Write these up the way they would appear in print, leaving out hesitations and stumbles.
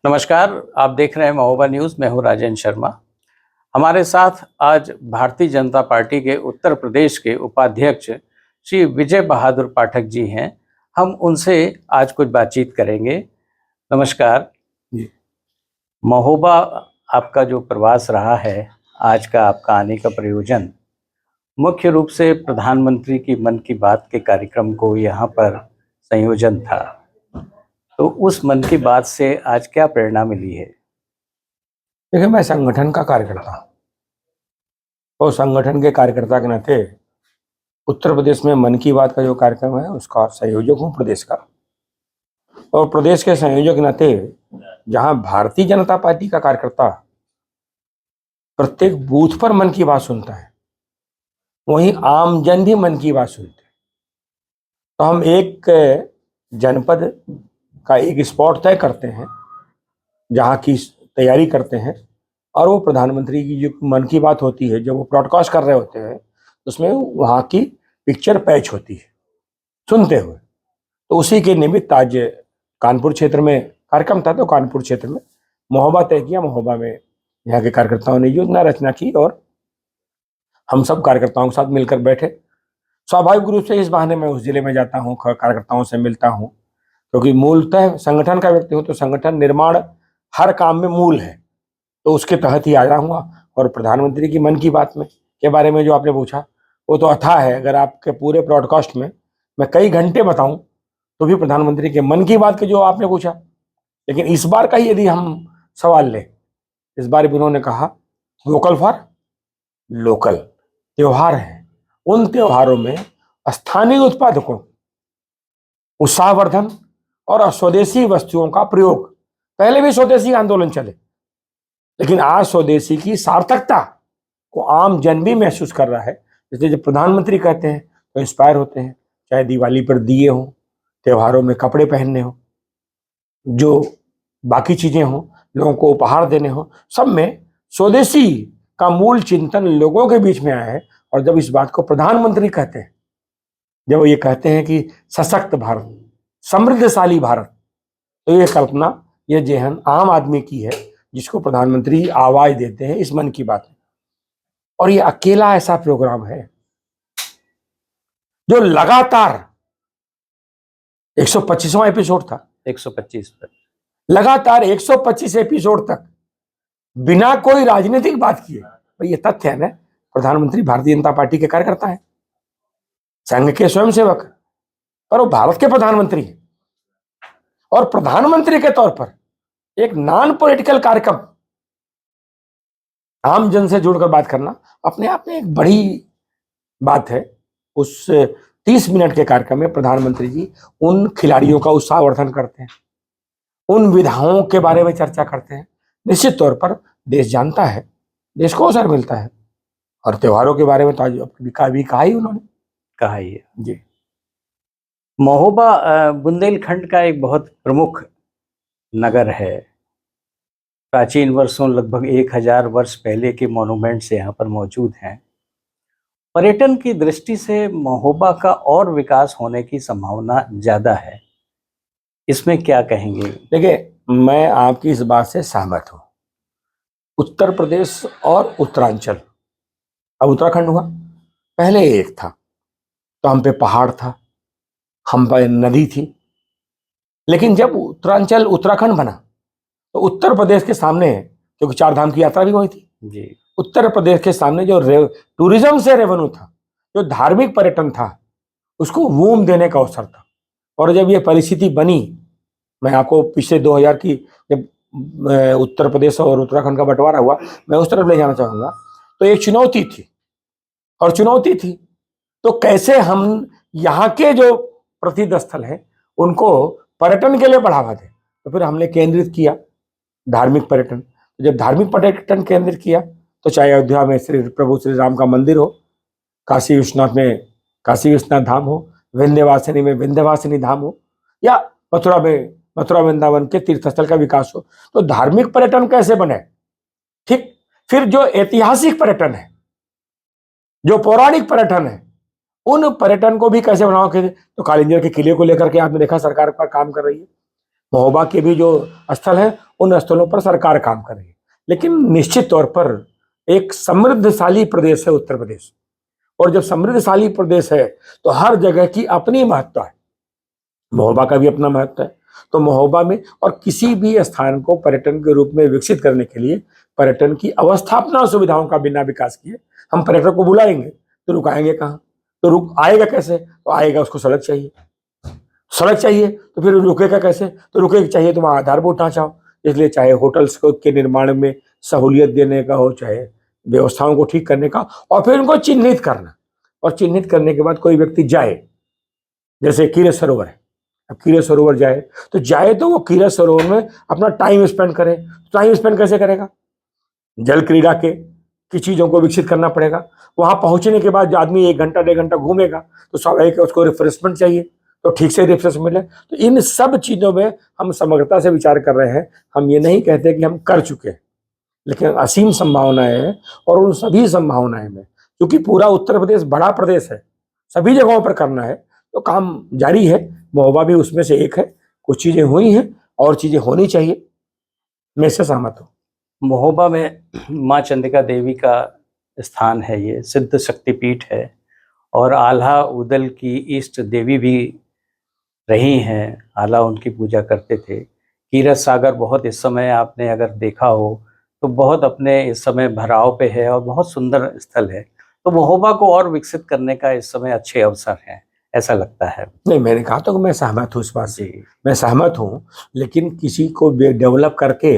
नमस्कार, आप देख रहे हैं महोबा न्यूज़। मैं हूं राजेंद्र शर्मा। हमारे साथ आज भारतीय जनता पार्टी के उत्तर प्रदेश के उपाध्यक्ष श्री विजय बहादुर पाठक जी हैं। हम उनसे आज कुछ बातचीत करेंगे। नमस्कार जी। महोबा आपका जो प्रवास रहा है, आज का आपका आने का प्रयोजन मुख्य रूप से प्रधानमंत्री की मन की बात के कार्यक्रम को यहाँ पर संयोजन था। तो उस मन की बात से आज क्या प्रेरणा मिली है? देखिए, मैं संगठन का कार्यकर्ता हूँ और संगठन के कार्यकर्ता के नाते उत्तर प्रदेश में मन की बात का जो कार्यक्रम है उसका संयोजक हूँ प्रदेश का। और प्रदेश के संयोजक के नाते जहाँ भारतीय जनता पार्टी का कार्यकर्ता प्रत्येक बूथ पर मन की बात सुनता है, वहीं आमजन भी मन की बात सुनते हैं। तो हम एक जनपद का एक स्पॉट तय करते हैं जहाँ की तैयारी करते हैं, और वो प्रधानमंत्री की जो मन की बात होती है, जब वो ब्रॉडकास्ट कर रहे होते हैं, उसमें वहाँ की पिक्चर पैच होती है सुनते हुए। तो उसी के निमित्त आज कानपुर क्षेत्र में कार्यक्रम था, तो कानपुर क्षेत्र में महोबा तय किया। महोबा में यहाँ के कार्यकर्ताओं ने योजना रचना की और हम सब कार्यकर्ताओं के साथ मिलकर बैठे। स्वाभाविक रूप से इस बहाने मैं उस जिले में जाता हूँ, कार्यकर्ताओं से मिलता हूँ, क्योंकि मूलतः संगठन का व्यक्ति हूँ, तो संगठन निर्माण हर काम में मूल है, तो उसके तहत ही आ रहा हूँ। और प्रधानमंत्री की मन की बात में के बारे में जो आपने पूछा, वो तो अथाह है। अगर आपके पूरे ब्रॉडकास्ट में मैं कई घंटे बताऊं तो भी प्रधानमंत्री के मन की बात के जो आपने पूछा। लेकिन इस बार का ही यदि हम सवाल लें, इस बार भी उन्होंने कहा वोकल फॉर लोकल। त्योहार हैं, उन त्योहारों में स्थानीय उत्पादकों, उत्साहवर्धन और स्वदेशी वस्तुओं का प्रयोग। पहले भी स्वदेशी आंदोलन चले, लेकिन आज स्वदेशी की सार्थकता को आम जन भी महसूस कर रहा है। इसलिए जब प्रधानमंत्री कहते हैं तो इंस्पायर होते हैं। चाहे दिवाली पर दिए हों, त्योहारों में कपड़े पहनने हो, जो बाकी चीजें हों, लोगों को उपहार देने हो, सब में स्वदेशी का मूल चिंतन लोगों के बीच में आया है। और जब इस बात को प्रधानमंत्री कहते हैं, जब वो ये कहते हैं कि सशक्त भारत, समृद्धशाली भारत, तो ये कल्पना, ये जेहन आम आदमी की है, जिसको प्रधानमंत्री आवाज देते हैं इस मन की बात में। और ये अकेला ऐसा प्रोग्राम है जो लगातार 125वां एपिसोड था, 125 पर लगातार 125 एपिसोड तक बिना कोई राजनीतिक बात किए। भाई ये तथ्य है ना, प्रधानमंत्री भारतीय जनता पार्टी के कार्यकर्ता है, संघ के स्वयंसेवक, पर वो भारत के प्रधानमंत्री है। और प्रधानमंत्री के तौर पर एक नॉन पॉलिटिकल कार्यक्रम, आम जन से जुड़कर बात करना अपने आप में एक बड़ी बात है। उस 30 मिनट के कार्यक्रम में प्रधानमंत्री जी उन खिलाड़ियों का उत्साहवर्धन करते हैं, उन विधाओं के बारे में चर्चा करते हैं। निश्चित तौर पर देश जानता है, देश को अवसर मिलता है। और त्योहारों के बारे में तो आज भी कहा ही उन्होंने, कहा ही है जी। महोबा बुंदेलखंड का एक बहुत प्रमुख नगर है। प्राचीन वर्षों, लगभग 1000 वर्ष पहले के मॉन्यूमेंट्स यहाँ पर मौजूद हैं। पर्यटन की दृष्टि से महोबा का और विकास होने की संभावना ज्यादा है, इसमें क्या कहेंगे? देखिए, मैं आपकी इस बात से सहमत हूँ। उत्तर प्रदेश और उत्तरांचल, अब उत्तराखंड हुआ, पहले एक था, तो हम पे पहाड़ था, हम पे नदी थी। लेकिन जब उत्तरांचल उत्तराखंड बना, तो उत्तर प्रदेश के सामने, क्योंकि 4 धाम की यात्रा भी हुई थी जी, उत्तर प्रदेश के सामने जो टूरिज्म से रेवेन्यू था, जो धार्मिक पर्यटन था, उसको वूम देने का अवसर था। और जब ये परिस्थिति बनी, मैं आपको पिछले 2000 की जब उत्तर प्रदेश और उत्तराखंड का बंटवारा हुआ, मैं उस तरफ ले जाना चाहूंगा। तो एक चुनौती थी, और चुनौती थी तो कैसे हम यहाँ के जो प्रसिद्ध स्थल है उनको पर्यटन के लिए बढ़ावा दें। तो फिर हमने केंद्रित किया धार्मिक पर्यटन। तो जब धार्मिक पर्यटन केंद्रित किया, तो चाहे अयोध्या में प्रभु श्री राम का मंदिर हो, काशी विश्वनाथ में काशी विश्वनाथ धाम हो, विंध्यवासिनी में विंध्यवासिनी धाम हो, या मथुरा में मथुरा वृंदावन के तीर्थस्थल का विकास हो, तो धार्मिक पर्यटन कैसे बने। ठीक, फिर जो ऐतिहासिक पर्यटन है, जो पौराणिक पर्यटन है, उन पर्यटन को भी कैसे बनाओगे। तो कालिंजर के किले को लेकर के आपने देखा सरकार पर काम कर रही है। महोबा के भी जो स्थल है उन स्थलों पर सरकार काम कर रही है। लेकिन निश्चित तौर पर एक समृद्धशाली प्रदेश है उत्तर प्रदेश, और जब समृद्धशाली प्रदेश है तो हर जगह की अपनी महत्ता है। महोबा का भी अपना महत्व है। तो महोबा में और किसी भी स्थान को पर्यटन के रूप में विकसित करने के लिए पर्यटन की अवस्थापना सुविधाओं का बिना विकास किए हम पर्यटक को बुलाएंगे तो रुकाएंगे कहाँ? तो रुक आएगा कैसे? तो आएगा उसको सड़क चाहिए, सड़क चाहिए तो फिर रुकेगा कैसे? तो रुकेगा चाहिए तो वहाँ आधारभूत ढांचा हो। इसलिए चाहे होटल्स के निर्माण में सहूलियत देने का हो, चाहे व्यवस्थाओं को ठीक करने का, और फिर उनको चिन्हित करना, और चिन्हित करने के बाद कोई व्यक्ति जाए, जैसे कीरत सरोवर है, अब कीरत सरोवर जाए तो वो कीरत सरोवर में अपना टाइम स्पेंड करे। टाइम स्पेंड कैसे करेगा? जल क्रीड़ा की चीजों को विकसित करना पड़ेगा। वहां पहुंचने के बाद जो आदमी 1 घंटा 1.5 घंटा घूमेगा तो स्वाभाविक उसको रिफ्रेशमेंट चाहिए, तो ठीक से रिफ्रेशमेंट मिले। तो इन सब चीजों में हम समग्रता से विचार कर रहे हैं। हम ये नहीं कहते कि हम कर चुके हैं, लेकिन असीम संभावनाएं हैं, और उन सभी संभावनाएं में क्योंकि पूरा उत्तर प्रदेश बड़ा प्रदेश है, सभी जगहों पर करना है, तो काम जारी है। महोबा भी उसमें से एक है। कुछ चीजें हुई हैं और चीजें होनी चाहिए, मैं इससे सहमत हूँ। महोबा में माँ चंडिका देवी का स्थान है, ये सिद्ध शक्तिपीठ है, और आल्हा उदल की इष्ट देवी भी रही हैं। आल्हा उनकी पूजा करते थे। कीरत सागर बहुत इस समय आपने अगर देखा हो तो बहुत अपने इस समय भराव पे है और बहुत सुंदर स्थल है। तो महोबा को और विकसित करने का इस समय अच्छे अवसर हैं, ऐसा लगता है। नहीं, मैंने कहा तो कि मैं सहमत हूँ इस बात से, जी, मैं सहमत हूँ। लेकिन किसी को डेवलप करके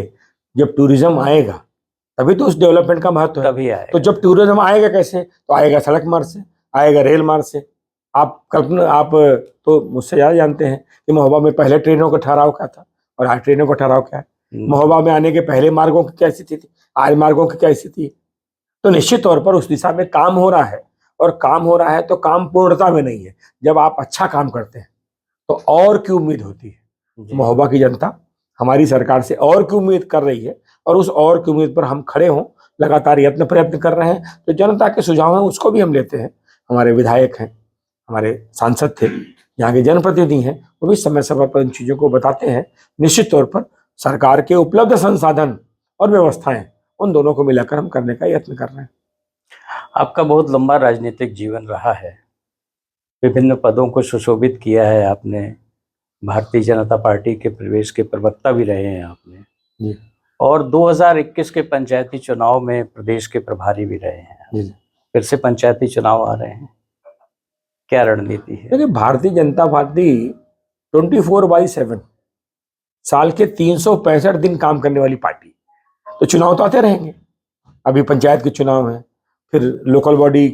जब टूरिज्म आएगा तभी तो उस डेवलपमेंट का महत्व है। तभी तो आएगा। जब टूरिज्म आएगा कैसे? तो आएगा सड़क मार्ग से, आएगा रेल मार्ग से। आप तो मुझसे ज़्यादा जानते हैं कि महोबा में पहले ट्रेनों का ठहराव क्या था और आज ट्रेनों का ठहराव क्या है। महोबा में आने के पहले मार्गों की क्या स्थिति थी, आज मार्गों की क्या स्थिति है। तो निश्चित तौर पर उस दिशा में काम हो रहा है, और काम हो रहा है तो काम पूर्णता में नहीं है। जब आप अच्छा काम करते हैं तो और की उम्मीद होती है। महोबा की जनता हमारी सरकार से और की उम्मीद कर रही है, और उस और की उम्मीद पर हम खड़े हों, लगातार यत्न प्रयत्न कर रहे हैं। तो जनता के सुझाव हैं उसको भी हम लेते हैं। हमारे विधायक हैं, हमारे सांसद थे, यहाँ के जनप्रतिनिधि हैं, वो भी समय समय पर इन चीज़ों को बताते हैं। निश्चित तौर पर सरकार के उपलब्ध संसाधन और व्यवस्थाएं, उन दोनों को मिलाकर हम करने का यत्न कर रहे हैं। आपका बहुत लंबा राजनीतिक जीवन रहा है, विभिन्न पदों को सुशोभित किया है आपने। भारतीय जनता पार्टी के प्रदेश के प्रवक्ता भी रहे हैं आपने जी, और 2021 के पंचायती चुनाव में प्रदेश के प्रभारी भी रहे हैं। जी। फिर से पंचायती चुनाव आ रहे हैं, क्या रणनीति है? देखिए, भारतीय जनता पार्टी 24/7 साल के 365 दिन काम करने वाली पार्टी। तो चुनाव तो आते रहेंगे। अभी पंचायत के चुनाव है, फिर लोकल बॉडी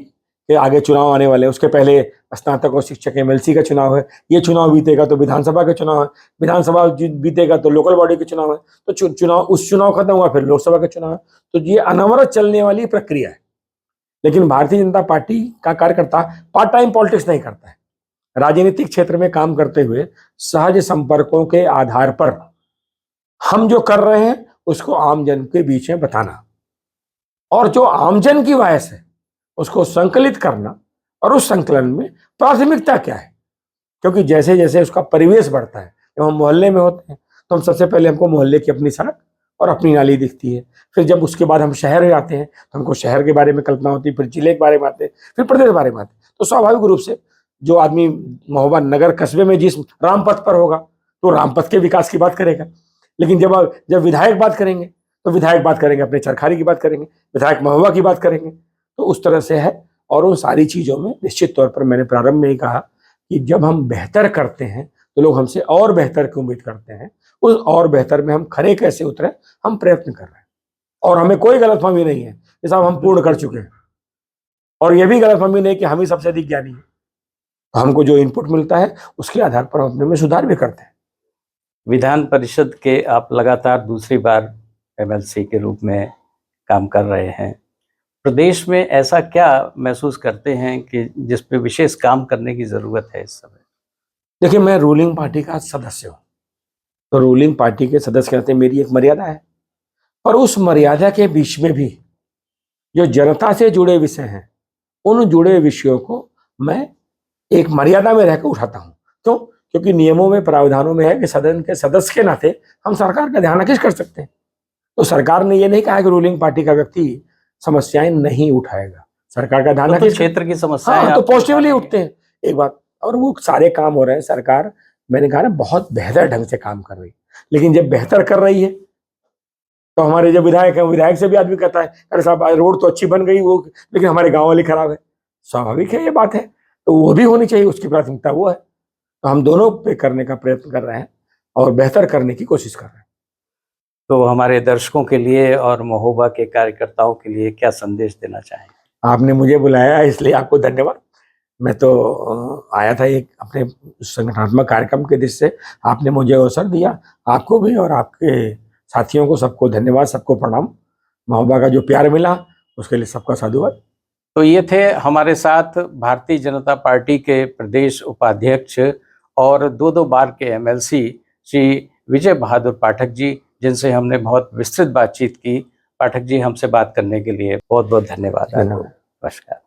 के आगे चुनाव आने वाले हैं, उसके पहले स्नातक और शिक्षक एमएलसी का चुनाव है। ये चुनाव बीतेगा तो विधानसभा का चुनाव है, विधानसभा बीतेगा तो लोकल बॉडी के चुनाव है। तो चुनाव, उस चुनाव खत्म हुआ फिर लोकसभा का चुनाव है। तो ये अनवरत चलने वाली प्रक्रिया है। लेकिन भारतीय जनता पार्टी का कार्यकर्ता पार्ट टाइम पॉलिटिक्स नहीं करता है। राजनीतिक क्षेत्र में काम करते हुए सहज संपर्कों के आधार पर हम जो कर रहे हैं उसको आमजन के बीच में बताना, और जो आमजन की वॉइस है उसको संकलित करना, और उस संकलन में प्राथमिकता क्या है। क्योंकि जैसे जैसे उसका परिवेश बढ़ता है, जब हम मोहल्ले में होते हैं तो हम सबसे पहले हमको मोहल्ले की अपनी सड़क और अपनी नाली दिखती है। फिर जब उसके बाद हम शहर में आते हैं तो हमको शहर के बारे में कल्पना होती है, फिर जिले के बारे में आते हैं, फिर प्रदेश के बारे में आते हैं। तो स्वाभाविक रूप से जो आदमी महोबा नगर कस्बे में जिस रामपथ पर होगा तो रामपथ के विकास की बात करेगा। लेकिन जब विधायक बात करेंगे तो विधायक बात करेंगे अपने चरखारी की बात करेंगे, विधायक महोबा की बात करेंगे। तो उस तरह से है। और उन सारी चीज़ों में निश्चित तौर पर मैंने प्रारंभ में ही कहा कि जब हम बेहतर करते हैं तो लोग हमसे और बेहतर की उम्मीद करते हैं। उस और बेहतर में हम खरे कैसे उतरे, हम प्रयत्न कर रहे हैं। और हमें कोई गलतफहमी नहीं है कि साहब हम पूर्ण कर चुके हैं, और यह भी गलतफहमी नहीं कि हम ही सबसे अधिक ज्ञानी हैं। हमको जो इनपुट मिलता है उसके आधार पर हम अपने में सुधार भी करते हैं। विधान परिषद के आप लगातार दूसरी बार एमएलसी के रूप में काम कर रहे हैं। प्रदेश में ऐसा क्या महसूस करते हैं कि जिस पे विशेष काम करने की जरूरत है इस समय? देखिए, मैं रूलिंग पार्टी का सदस्य हूँ, तो रूलिंग पार्टी के सदस्य के नाते मेरी एक मर्यादा है, और उस मर्यादा के बीच में भी जो जनता से जुड़े विषय हैं उन जुड़े विषयों को मैं एक मर्यादा में रहकर उठाता हूँ। क्यों? क्योंकि नियमों में प्रावधानों में है कि सदन के सदस्य के नाते हम सरकार का ध्यान आकृष्ट कर सकते हैं। तो सरकार ने ये नहीं कहा कि रूलिंग पार्टी का व्यक्ति समस्याएं नहीं उठाएगा, सरकार का ध्यान तो आकृष्ट क्षेत्र की समस्याएं हाँ, तो आप पॉजिटिवली उठते हैं एक बात। और वो सारे काम हो रहे हैं, सरकार मैंने कहा ना बहुत बेहतर ढंग से काम कर रही है। लेकिन जब बेहतर कर रही है तो हमारे जो विधायक हैं, विधायक से भी आदमी कहता है अरे साहब रोड तो अच्छी बन गई वो, लेकिन हमारे गांव वाली खराब है। स्वाभाविक है ये बात है, तो वो भी होनी चाहिए, उसकी प्राथमिकता वो है। तो हम दोनों पे करने का प्रयत्न कर रहे हैं और बेहतर करने की कोशिश कर रहे हैं। तो हमारे दर्शकों के लिए और महोबा के कार्यकर्ताओं के लिए क्या संदेश देना चाहेंगे? आपने मुझे बुलाया इसलिए आपको धन्यवाद। मैं तो आया था एक अपने संगठनात्मक कार्यक्रम के दृष्टि से, आपने मुझे अवसर दिया। आपको भी और आपके साथियों को सबको धन्यवाद, सबको प्रणाम। महोबा का जो प्यार मिला उसके लिए सबका साधुवाद। तो ये थे हमारे साथ भारतीय जनता पार्टी के प्रदेश उपाध्यक्ष और 2 बार के एमएलसी श्री विजय बहादुर पाठक जी, जिनसे हमने बहुत विस्तृत बातचीत की। पाठक जी, हमसे बात करने के लिए बहुत बहुत धन्यवाद। धन्यवाद। नमस्कार।